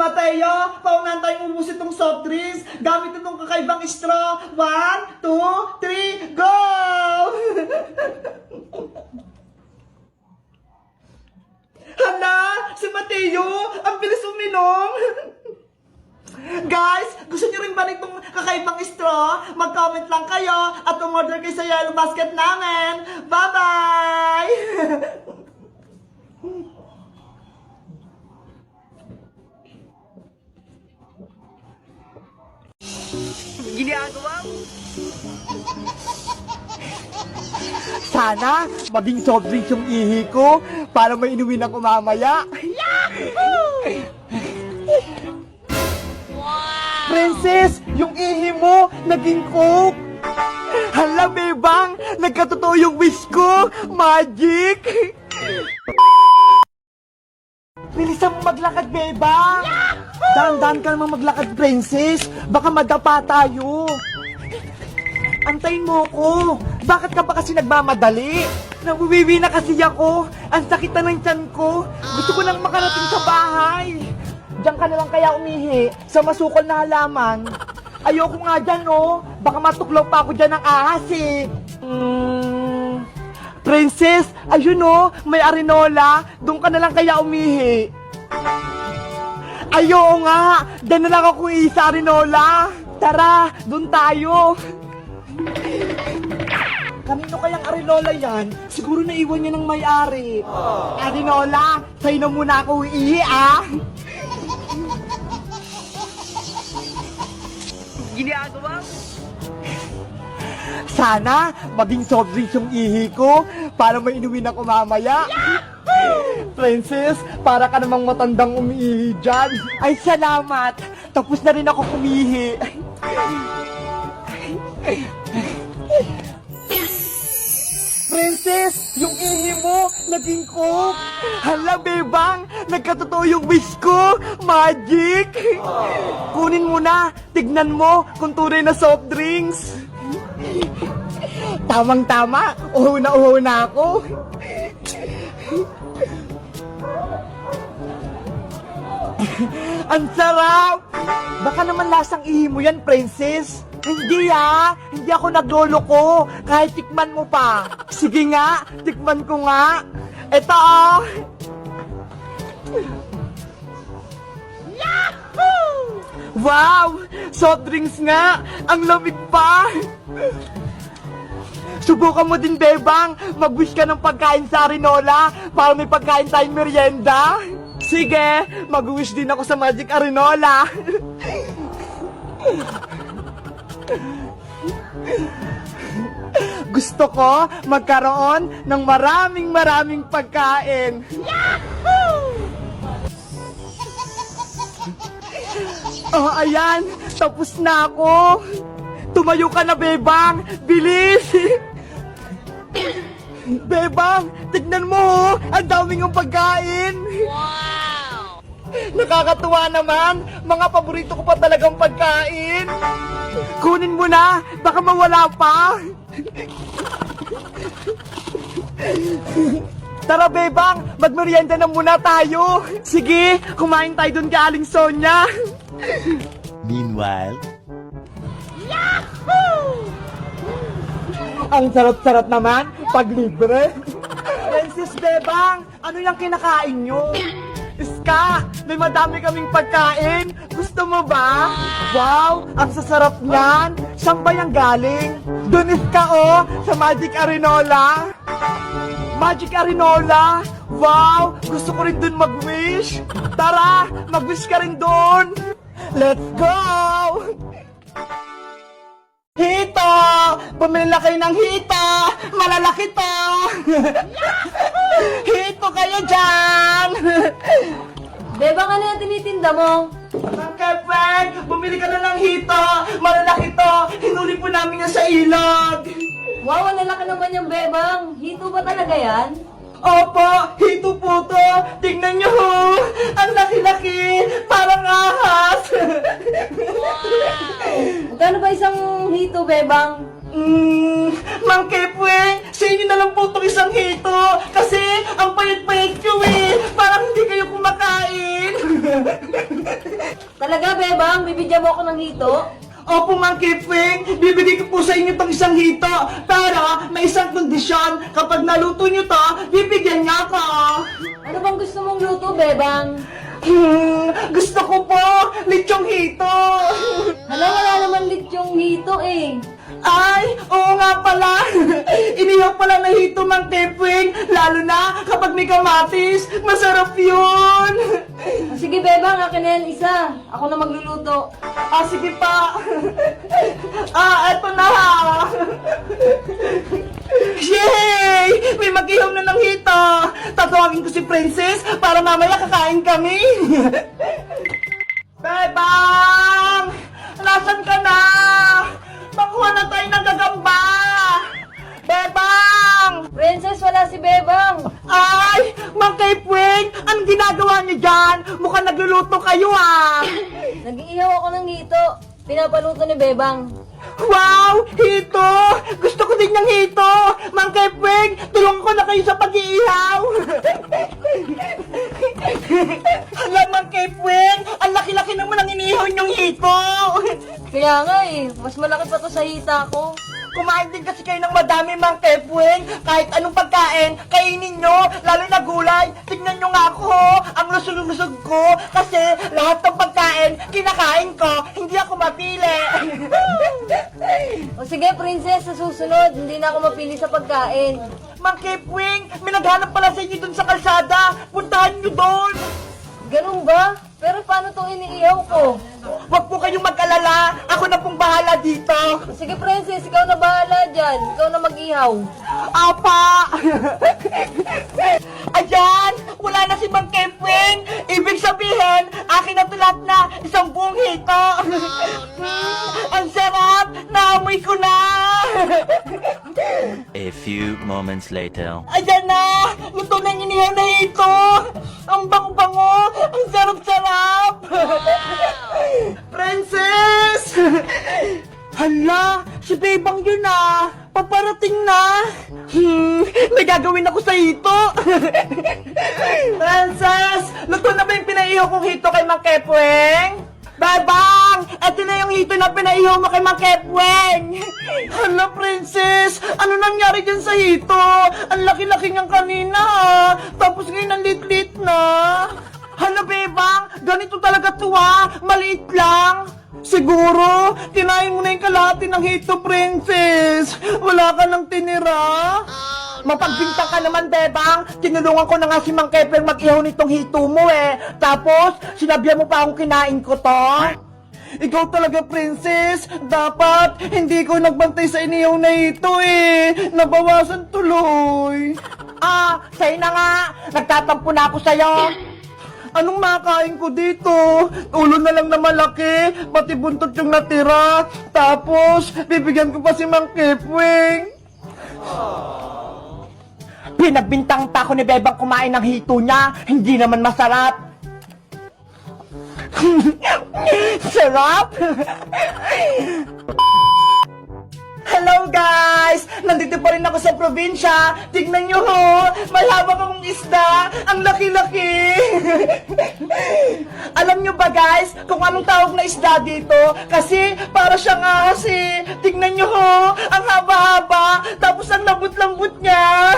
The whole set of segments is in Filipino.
Mateo, paunahan tayong ubus itong soft drinks. Gamit itong kakaibang straw. 1, 2, 3, go! Hala, si Mateo, ang bilis uminom. Guys, gusto nyo rin ba nitong kakaibang straw? Mag-comment lang kayo at umorder kayo sa Yellow Basket namin. Bye-bye! Ginagawa mo? Sana maging soft drinks yung ihi ko para mainumin ako mamaya. Yahoo! Princess, yung ihi mo naging coke. Hala, bebang, nagkatotoo yung wish ko. Magic! Bilisan mo maglakad, bebang. Dahan-dahan ka naman maglakad, princess. Baka madapa tayo. Antayin mo ko. Bakit ka ba kasi nagmamadali? Nawiwiwi na kasi ako. Ang sakit na ng tiyan ko. Gusto ko nang makarating sa bahay. Diyan ka na lang kaya umihi sa masukol na halaman. Ayoko nga dyan, oh. Baka matuklaw pa ako dyan ng ahas, eh. Princess, ayun, oh. May arenola. Doon ka na lang kaya umihi. Ayoko nga. Diyan na lang ako umihi sa arenola. Tara, doon tayo. Kanino kayang arenola yan? Siguro naiwan niya ng may-ari. Arenola, sa'yo na muna ako uihi, ah. Ginagawa mo? Sana maging soft drinks yung ihi ko para mainumin ako mamaya. Princess, para ka namang matandang umiihi dyan. Ay, salamat. Tapos na rin ako kumihi. Princess, yung ihi mo naging coke. Hala, bebang, nagkatotoo yung wish ko. Magic! Kunin mo na, tignan mo kung tunay na soft drinks. Tamang-tama, uho na ako. Ang sarap! Baka naman lasang ihi mo yan, princess. Hindi, hindi ako nagloloko. Kahit tikman mo pa. Sige nga, tikman ko nga. Eto, oh. Yahoo! Wow! Soft drinks nga! Ang lamig pa! Subukan mo din, bebang. Mag-wish ka ng pagkain sa Arenola para may pagkain tayong merienda. Sige, mag-wish din ako sa Magic Arenola. Gusto ko magkaroon ng maraming pagkain. Yahoo! Oh, ayan. Tapos na ako. Tumayo ka na, bebang. Bilis! Bebang, tignan mo, ang daming ang pagkain. Wow! Nakakatuwa naman. Mga paborito ko pa talagang pagkain. Kunin mo na, baka mawala pa. Tara, bebang, magmerienda na muna tayo. Sige, kumain tayo dun kay Aling Sonia. Meanwhile, Yahoo! Ang sarap-sarap naman pag libre. Princess Bebang, ano yung kinakain nyo? Iska, may madami kaming pagkain. Gusto mo ba? Wow, ang sasarap niyan. Saan ba yung galing? Doon, Iska, oh, sa Magic Arenola. Magic Arenola. Wow, gusto ko rin doon mag-wish. Tara, mag-wish ka rin doon. Let's go! Hito! Bumili na kayo ng hito! Malalaki to! Hito kayo dyan! Bebang, ano yung tinitinda mo? Okay, Frank! Bumili ka na ng hito! Malalaki to! Hinuli po namin yan sa ilog! Wow, ang lalaki naman yung bebang. Hito ba talaga yan? Opo! Hito po to! Tingnan nyo ho! Ang laki-laki! Parang ahas! Magkano ba isang hito, bebang? Mang Kepwe, sa inyo na lang po itong isang hito kasi ang payat-payat nyo eh. Parang hindi kayo kumakain. Talaga, Bebang? Bibigyan mo ako ng hito? Opo, Mang Kipwing, bibigay ko po sa inyo itong isang hito. Pero may isang kondisyon, kapag naluto nyo to, bibigyan niya ako. Ano bang gusto mong luto, Bebang? Gusto ko po, lechong hito. Hala, wala naman lechong hito eh. Ay, oo nga pala. Inihaw pala na hito, Mang Kipwing. Lalo na kapag may kamatis, masarap yun. Sige, Bebang, akin na yan isa. Ako na magluluto. Sige pa. Eto na. Yay! May mag-ihaw na ng hito. Tatawagin ko si Princess para mamaya kakain kami. Bebang! Nasaan ka na? Makuha na tayo ng gagamba. Bebang! Princess, wala si Bebang. Ay! Mang Kipwing! Anong ginagawa niyo dyan? Mukhang nagluluto kayo Nag-iihaw ako ng hito. Pinapaluto ni Bebang. Wow! Hito! Gusto ko din yung hito! Mang Kipwing! Tulungan ko na kayo sa pag-iihaw! Hala, Mang Kipwing! Ang laki-laki naman ang inihaw niyong hito! Kaya nga eh, mas malaki pa to sa hita ko. Kumain din kasi kayo ng madami, Mang Kipwing. Kahit anong pagkain, kainin nyo, lalo na gulay. Tignan nyo nga ako, ang lusog-lusog ko. Kasi lahat ng pagkain, kinakain ko, hindi ako mapili. O sige, Princess, sa susunod, hindi na ako mapili sa pagkain. Mang Kipwing, may naghanap pala sa inyo dun sa kalsada. Puntahan nyo doon. Ganun ba? Pero paano itong iniihaw ko? Huwag po kayong mag-alala. Ako na pong bahala dito. Sige, Princess, ikaw na bahala dyan. Ikaw na mag-ihaw. Apa! Ayan! Wala na si Mang Kipwing! Ibig sabihin, akin na ito lahat na isang buong hito! Ang sarap! Naamoy ko na! A few moments later. Ayan na! Luto na yung inihaw na hito! Ang bango-bango! Ang sarap-sarap! Princess! Hala! Si Bebang yun Paparating na! May gagawin ako sa hito! Princess! Luto na ba yung pinaihaw kong hito kay Mang Kipwing? Bebang! Ito na yung hito na pinaihaw mo kay Mang Kipwing! Hala, Princess! Ano nangyari dyan sa hito? Ang laki-laki niyang kanina Tapos ngayon ang lit-lit na! Hala, Bebang! Ganito talaga to Maliit lang! Siguro, kinain mo na yung kalahati ng hito, Princess! Wala ka nang tinira! Mapagbintang ka naman, Bebang! Tinulungan ko na nga si Mang Kipwing mag-ihaw nitong hito mo Tapos, sinabihan mo pa akong kinain ko to? Ikaw talaga, Princess! Dapat, hindi ko nagbantay sa inihaw na hito Nabawasan tuloy! Sa'yo na nga! Nagtatampo na ako sa'yo! Anong makain ko dito? Ulo na lang na malaki, pati buntot yung natira. Tapos, bibigyan ko pa si Mang Kipwing. Pinagbintang pa ako ni Bebang kumain ng hito niya. Hindi naman masarap. Sarap! Hello guys! Nandito pa rin ako sa probinsya. Tignan nyo may hawak akong isda. Ang laki-laki. Alam nyo ba guys, kung anong tawag na isda dito? Kasi para siyang ahas Tignan nyo ang haba-haba. Tapos ang lambot-lambot niya.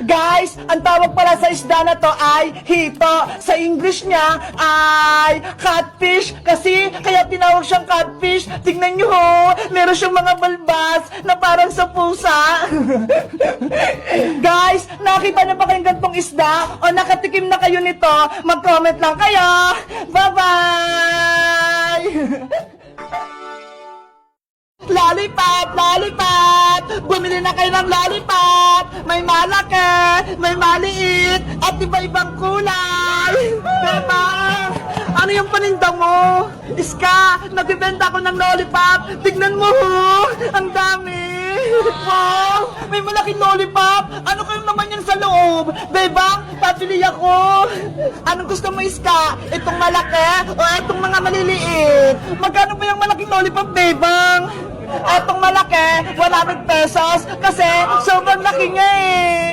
Guys, ang tawag pala sa isda na to ay hito. Sa English niya ay catfish. Kasi kaya tinawag siyang catfish. Tignan nyo meron siyang mga balbas na parang sa pusa. Guys, nakita na ba kayong gantong isda? O nakatikim na kayo nito? Mag-comment lang kayo. Bye-bye! Lollipop! Lollipop! Bumili na kayo ng lollipop! May malaki, may maliit, at iba-ibang kulay! Diba? Ano yung paninda mo? Iska, nagbibenta ako ng lollipop! Tignan mo Ang dami! Wow! May malaking lollipop! Ano kayong naman yan sa loob? Bebang, papili ako! Anong gusto mo, Iska? Itong malaki o itong mga maliliit? Magkano ba yung malaking lollipop, Bebang? Etong malaki, 100 pesos kasi sobrang laki niya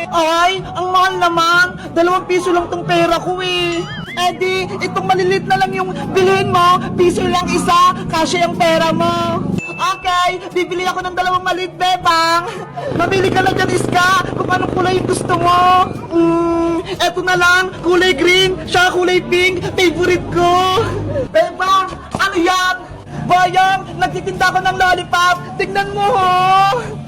Ay, ang mahal naman. 2 piso lang tong pera ko Eddie, itong malilit na lang yung bilhin mo. Piso lang isa, kasya yung pera mo. Okay, bibili ako ng 2 maliit, bebang. Mamili ka lang dyan, Iska, kung anong kulay yung gusto mo. Eto na lang, kulay green, siya kulay pink, favorite ko. Bebang, ano yan? Bayang, nagtitinda ko ng lollipop. Tignan mo, ho.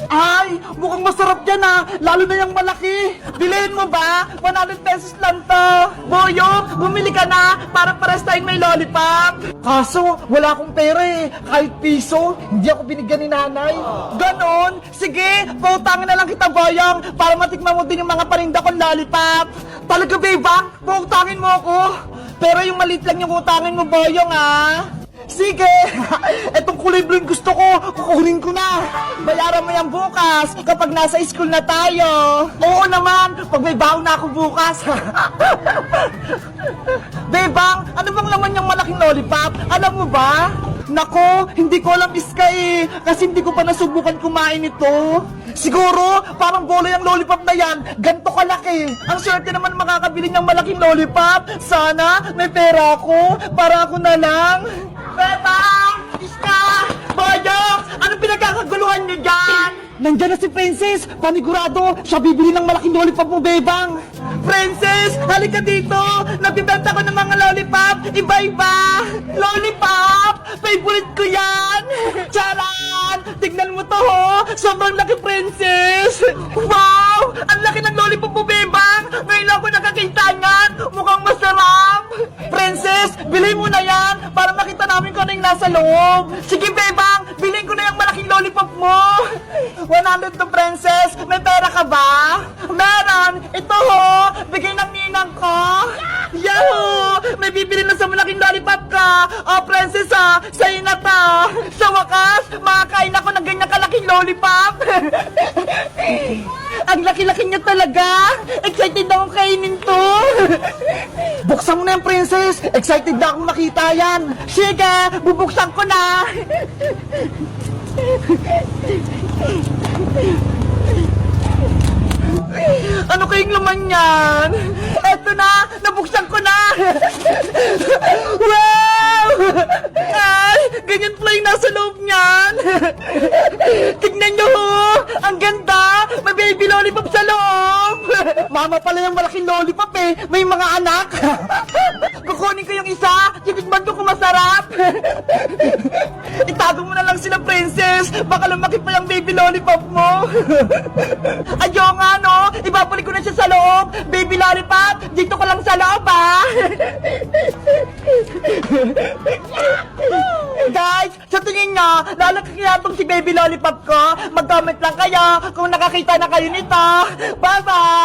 Ay, mukhang masarap yan, ha. Lalo na yung malaki. Bilhin mo ba? 100 pesos lang to. Boyong, bumili ka na para pares tayong may lollipop. Kaso, wala akong pera eh. Kahit piso, hindi ako binigyan ni nanay. Ganon? Sige, pautangin na lang kita, Boyong, para matikman mo din yung mga paninda kong lollipop. Talaga, bebang? Pautangin mo ako. Pero yung maliit lang yung utangin mo, Boyong, ha. Sige! Etong kulay blue yung gusto ko, kukunin ko na. Bayaran mo yan bukas, kapag nasa school na tayo. Oo naman, pag may baon na ako bukas. Bebang, ano bang laman yung malaking lollipop? Alam mo ba? Nako, hindi ko alam, Iska eh. Kasi hindi ko pa nasubukan kumain ito. Siguro, parang bola yung lollipop na yan. Ganto kalaki. Ang swerte naman makakabili ng malaking lollipop. Sana, may pera ako. Para ako na lang. Bebang! Iska! Boyong! Anong pinagkakaguluhan niyo dyan? Nandiyan na si Princess! Panigurado, siya bibili ng malaking lollipop mo, Bebang! Princess! Halika dito! Nagbibenta ko ng mga lollipop! Iba-iba! Lollipop! Favorite ko yan! Charan! Tignan mo to, ho! Sobrang laki, Princess! Wow! Ang laki ng lollipop mo, Bebang! Ngayon lang ako nakakita niyan! Mukhang masarap! Princess! Bilhin mo na yan! Para makita namin kung ano yung nasa loob! Sige, Bebang! Bilhin ko na yung malaking lollipop mo! 100 to, Princess! May pera ka ba? Meron! Ito, ho! Bigay ng ninang ko! Yahoo! May bibili na sa malaking lollipop ka! Oh, Princess, ha! Sa'yo na to! Sa wakas, makakain ako ng ganyan kalaking lollipop! Ang laki-laki niya talaga! Excited akong kainin to! Buksan mo na yan, Princess! Excited na akong makita yan! Sige! Bubuksan ko na! Ano kayong laman yan? Eto na! Nabuksan ko na! Wow! Ay! Ganyan pala yung nasa loob niyan! Tignan nyo, ho! Ang ganda! May baby lollipop sa loob! Mama pala yung malaking lollipop eh! May mga anak! Kukunin ko yung isa! Titigman ko kung masarap! Itago mo na lang sila, Princess! Baka lumaki pa yung baby lollipop mo! Ayaw nga, no? Ibabalik ko na siya sa loob! Baby lollipop! Dito ka lang sa loob, ha? Guys, sa tingin nyo, lalaki kaya itong si baby lollipop ko? Mag-comment lang kayo kung nakakita na kayo nito! Bye-bye!